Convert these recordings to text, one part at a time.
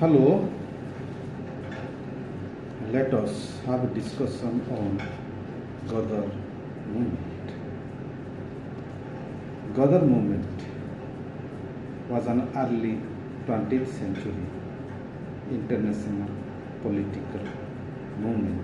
Hello, let us have a discussion on Ghadar movement. Ghadar movement was an early 20th century international political movement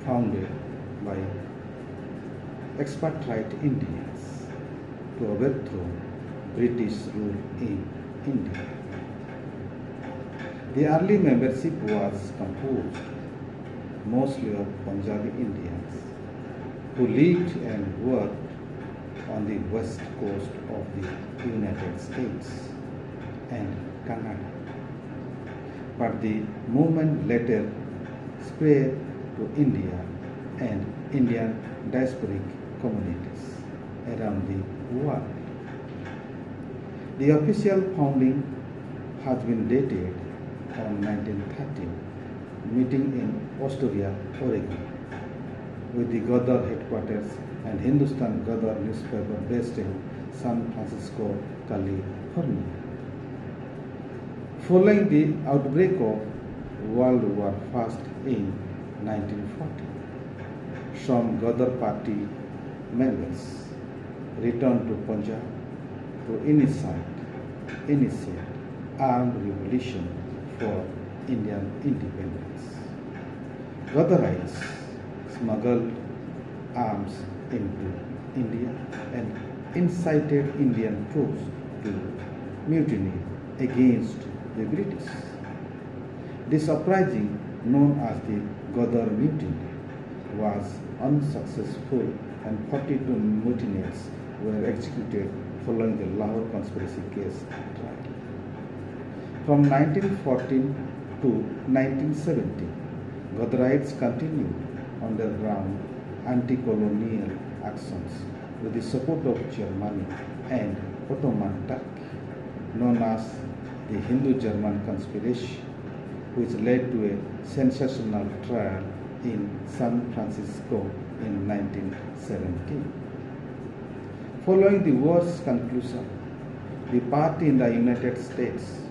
founded by expatriate Indians to overthrow British rule in India. The early membership was composed mostly of Punjabi Indians who lived and worked on the west coast of the United States and Canada. But the movement later spread to India and Indian diasporic communities around the world. The official founding has been dated on 1913 meeting in Astoria, Oregon, with the Ghadar headquarters and Hindustan Ghadar newspaper based in San Francisco, California. Following the outbreak of World War I in 1940, some Ghadar party members returned to Punjab to initiate armed revolution for Indian independence. Ghadarites smuggled arms into India and incited Indian troops to mutiny against the British. This uprising, known as the Ghadar Mutiny, was unsuccessful and 42 mutineers were executed following the Lahore conspiracy case trial. From 1914 to 1970, Ghadarites continued underground anti-colonial actions with the support of Germany and Ottoman Turkey, known as the Hindu-German conspiracy, which led to a sensational trial in San Francisco in 1917. Following the war's conclusion, the party in the United States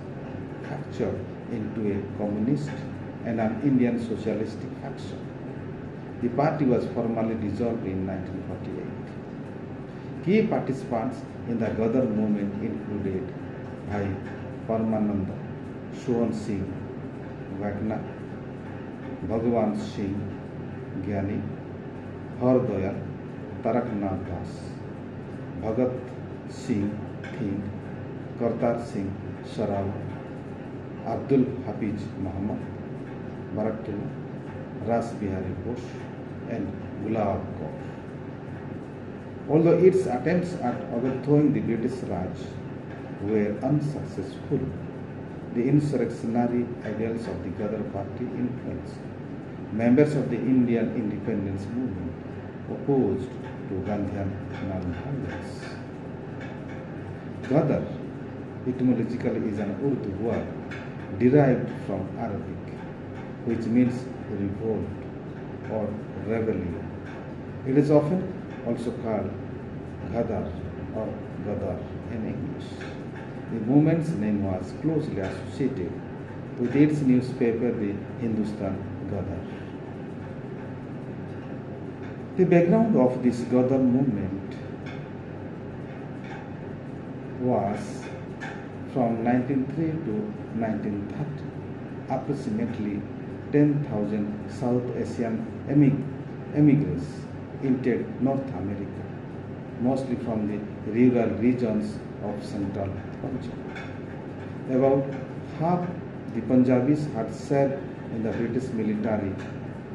fractured into a communist and an Indian socialistic faction. The party was formally dissolved in 1948. Key participants in the Ghadar movement included Bhai Paramananda, Sohan Singh, Wagner, Bhagwan Singh Gyani, Hardayal, Taraknath Das, Bhagat Singh Thind, Kartar Singh Sarawa, Abdul Hafiz Muhammad, Baraktullah, Ras Bihari Bose, and Gulab Kaur. Although its attempts at overthrowing the British Raj were unsuccessful, the insurrectionary ideals of the Ghadar party influenced members of the Indian independence movement opposed to Gandhian non-violence. Ghadar etymologically is an Urdu word derived from Arabic, which means revolt or rebellion. It is often also called Ghadar or Ghadar in English. The movement's name was closely associated with its newspaper, the Hindustan Ghadar. The background of this Ghadar movement was from 1903 to 1930, approximately 10,000 South Asian emigrants entered North America, mostly from the rural regions of central Punjab. About half the Punjabis had served in the British military.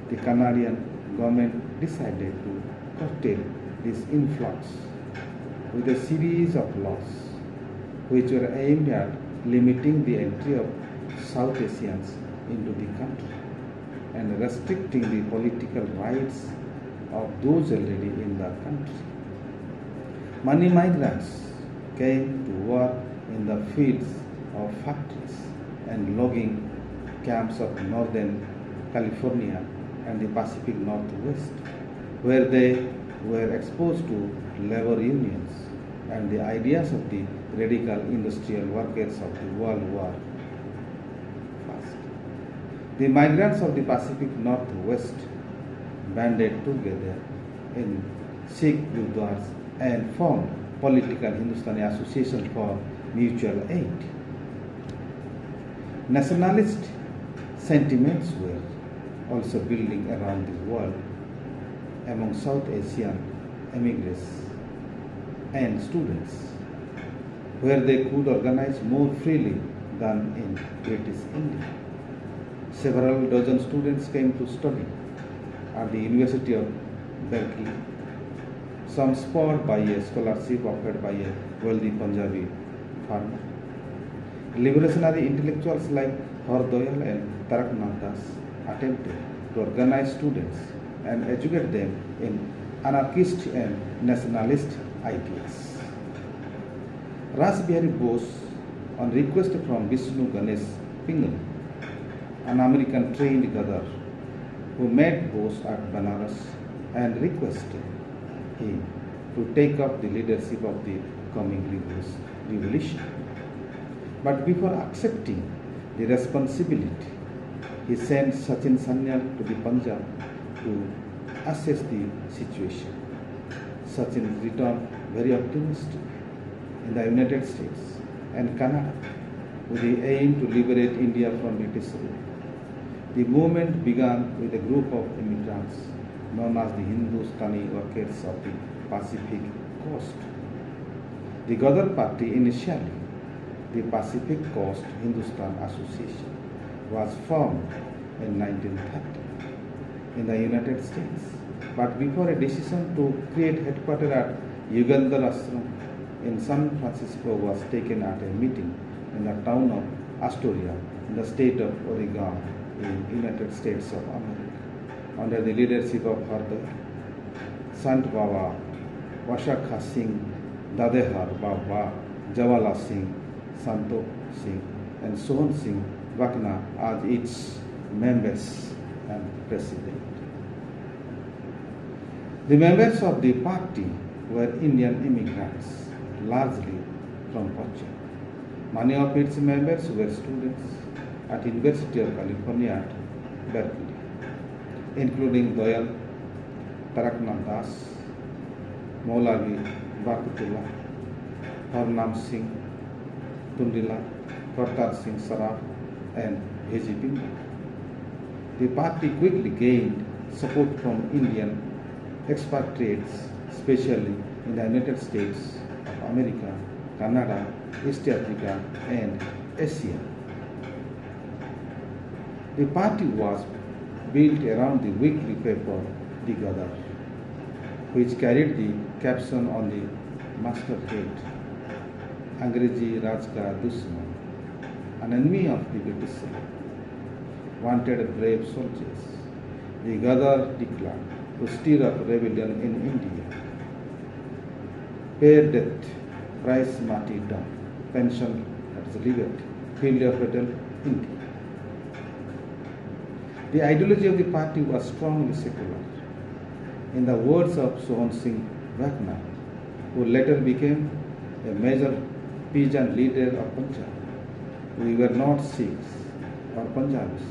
The Canadian government decided to curtail this influx with a series of laws which were aimed at limiting the entry of South Asians into the country and restricting the political rights of those already in the country. Many migrants came to work in the fields of factories and logging camps of northern California and the Pacific Northwest, where they were exposed to labor unions and the ideas of the radical industrial workers of the World War past. The migrants of the Pacific Northwest banded together in Sikh Gurdwaras and formed political Hindustani Association for Mutual Aid. Nationalist sentiments were also building around the world among South Asian immigrants and students, where they could organize more freely than in British India. Several dozen students came to study at the University of Berkeley, some spurred by a scholarship offered by a wealthy Punjabi farmer. Liberationary intellectuals like Hardoyal and Taraknath Das attempted to organize students and educate them in anarchist and nationalist ideas. Ras Bihari Bose, on request from Vishnu Ganesh Pingle, an American trained Ghadar, who met Bose at Banaras and requested him to take up the leadership of the coming revolution. But before accepting the responsibility, he sent Sachin Sanyal to the Punjab to assess the situation. Sachin returned very optimistic in the United States and Canada with the aim to liberate India from British rule. The movement began with a group of immigrants known as the Hindustani workers of the Pacific Coast. The Ghadar party, initially the Pacific Coast Hindustan Association, was formed in 1930 in the United States. But before a decision to create headquarters at Ghadar Ashram in San Francisco was taken at a meeting in the town of Astoria in the state of Oregon in United States of America, under the leadership of Hardoy, Sant Baba, Vashakha Singh, Dadehar Baba, Jawala Singh, Santo Singh, and Sohan Singh Vakna as its members and president. The members of the party were Indian immigrants, largely from Punjab. Many of its members were students at University of California at Berkeley, including Doyal, Taraknath Das, Maulavi Barkatullah, Harnam Singh, Tundila, Kartar Singh Saraf, and Bheji Pingle. The party quickly gained support from Indian expatriates, especially in the United States of America, Canada, East Africa, and Asia. The party was built around the weekly paper, the Ghadar, which carried the caption on the masthead, Angrezi Raj ka Dushman, an enemy of the British wanted brave soldiers. The Ghadar declared to stir up rebellion in India. Pay death, price martyrdom, pension as liberty, failure fatal India. The ideology of the party was strongly secular. In the words of Sohan Singh Vakna, who later became a major peasant leader of Punjab, we were not Sikhs or Punjabis.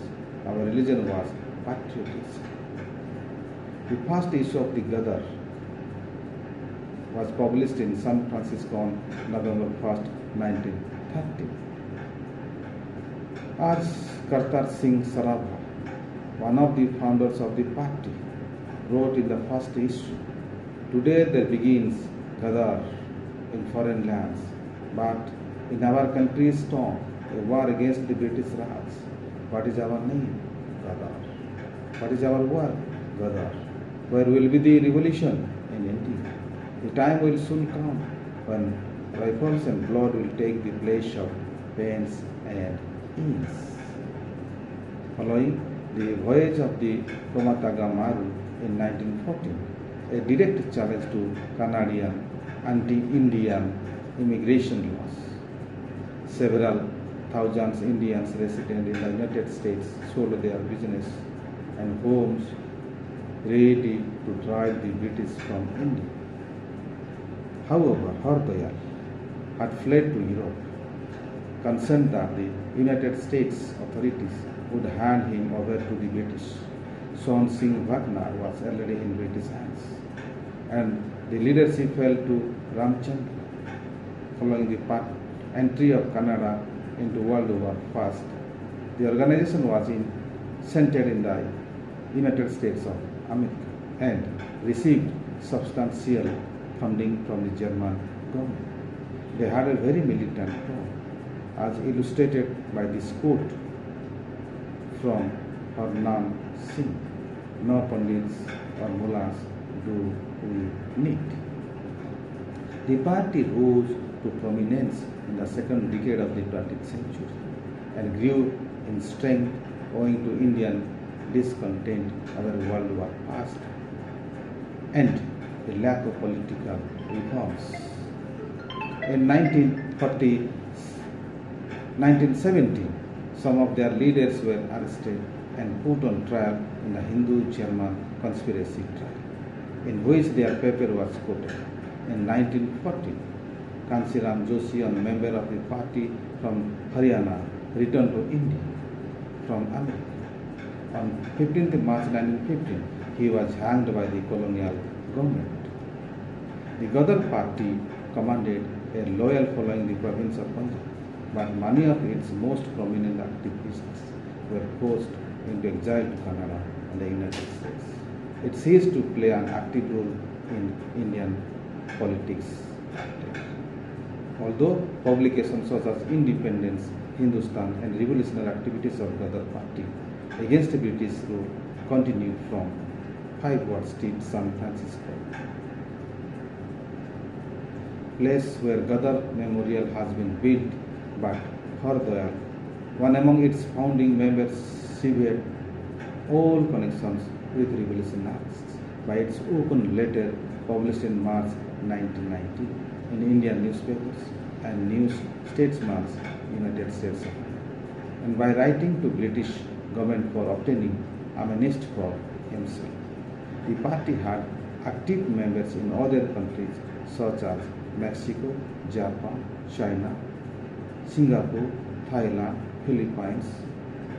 Our religion was patriotism. The first issue of the Ghadar was published in San Francisco on November 1st, 1930. As Kartar Singh Saraf, one of the founders of the party, wrote in the first issue, "Today there begins Ghadar in foreign lands, but in our country's storm, a war against the British Raj. What is our name? Ghadar. What is our work? Ghadar. Where will be the revolution? In India. The time will soon come when rifles and blood will take the place of pens and inks." Following the voyage of the Komataga Maru in 1914, a direct challenge to Canadian anti-Indian immigration laws. Several thousands Indians resident in the United States sold their business and homes ready to drive the British from India. However, Hardoyal had fled to Europe, concerned that the United States authorities would hand him over to the British. Swan Singh Bhagna was already in British hands, and the leadership fell to Ramchandra. Following the entry of Canada into World War I, the organization was centered in the United States of America and received substantial funding from the German government. They had a very militant tone, as illustrated by this quote from Harnan Singh: "No pandits or mullahs do we need." The party rose to prominence in the second decade of the 20th century and grew in strength owing to Indian discontent over World War past and the lack of political reforms. In 1970, some of their leaders were arrested and put on trial in the Hindu-German conspiracy trial, in which their paper was quoted. In 1940, Kansiram Joshi, a member of the party from Haryana, returned to India from America. On 15th March 1915, he was hanged by the colonial government. The Ghadar party commanded a loyal following in the province of Punjab, but many of its most prominent activists were forced into exile to Canada and the United States. It ceased to play an active role in Indian politics. Although publications such as Independence, Hindustan and revolutionary activities of Ghadar party against British rule continued from 5 Ward Street, San Francisco, place where Ghadar Memorial has been built, but Hardayal, one among its founding members, severed all connections with revolutionists by its open letter published in March 1990 in Indian newspapers and News Statesman, United States of America, and by writing to British government for obtaining amnesty for himself. The party had active members in other countries such as Mexico, Japan, China, Singapore, Thailand, Philippines,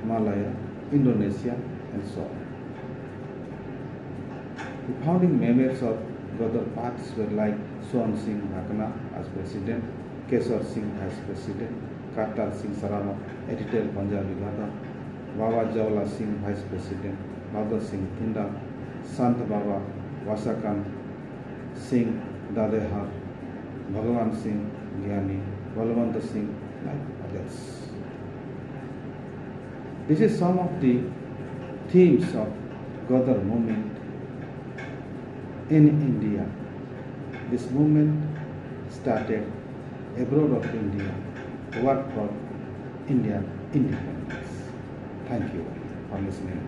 Malaya, Indonesia, and so on. The founding members of Ghadar parties were like Swan Singh Bhagna as president, Kesar Singh as president, Kartar Singh Sarama, editor Punjabi Ghadar, Baba Jawla Singh vice president, Bhagat Singh Tindal, Sant Baba Vasakan Singh Dadehar, Bhagavan Singh Gyani, Balwant Singh, like others. This is some of the themes of Ghadar movement in India. This movement started abroad of India to work for Indian independence. Thank you for listening.